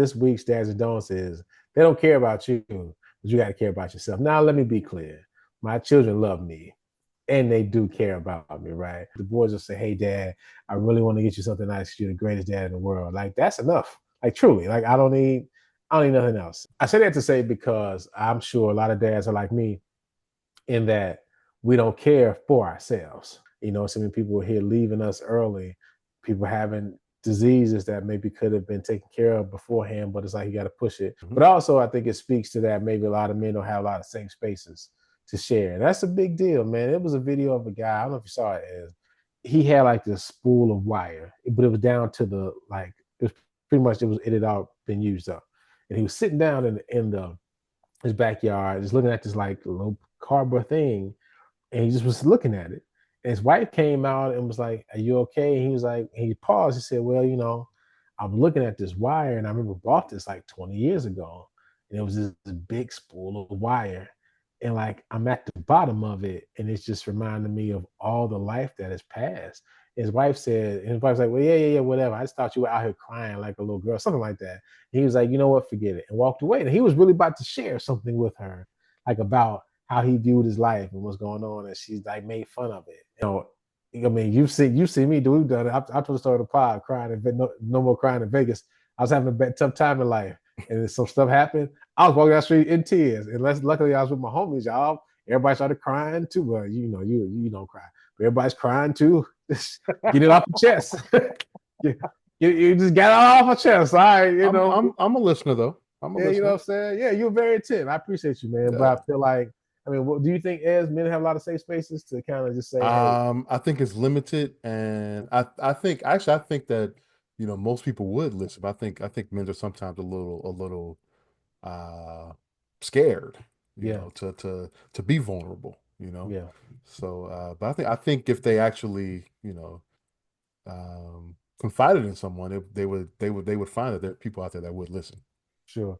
this week's Dads and Don'ts is they don't care about you, but you got to care about yourself. Now, let me be clear. My children love me and they do care about me, right? The boys will say, "Hey, Dad, I really want to get you something nice. You're the greatest dad in the world." Like, that's enough. Like, truly, like, I don't need nothing else. I say that to say because I'm sure a lot of dads are like me in that we don't care for ourselves. So many people here leaving us early, people having diseases that maybe could have been taken care of beforehand, but it's like you got to push it. Mhm. But also, I think it speaks to that maybe a lot of men don't have a lot of safe spaces to share. And that's a big deal, man. It was a video of a guy, I don't know if you saw it, is he had like this spool of wire, but it was down to the like, it was pretty much, it had all been used up. And he was sitting down in his backyard, just looking at this like little cardboard thing, and he just was looking at it. And his wife came out and was like, "Are you okay?" And he was like, he paused. He said, "Well, I'm looking at this wire, and I remember bought this like 20 years ago, and it was this big spool of wire, and like I'm at the bottom of it, and it's just reminding me of all the life that has passed." His wife said, and his wife's like, "Well, yeah, yeah, yeah, whatever. I just thought you were out here crying like a little girl, something like that." And he was like, "You know what? Forget it," and walked away. And he was really about to share something with her, like about how he viewed his life and what's going on, and she's like made fun of it. I mean, you've seen me do. We've done it. I told the story of the pod, crying and no more crying in Vegas. I was having a tough time in life, and then some stuff happened. I was walking down the street in tears, and luckily I was with my homies, y'all. Everybody started crying too. Well, you don't cry, but everybody's crying too. Get it off your chest. you, you just got it off your chest. All right, I'm a listener though. I'm a Yeah, you know listener. what I'm saying? Yeah, you're very attentive. I appreciate you, man. Yeah. But I feel like, I mean, do you think as men have a lot of safe spaces to kind of just say, hey, I think it's limited, and I think actually I think that most people would listen. But I think men are sometimes a little uh scared, yeah, to be vulnerable. yeah, So, but I think if they actually confided in someone, they would find that there are people out there that would listen. sure.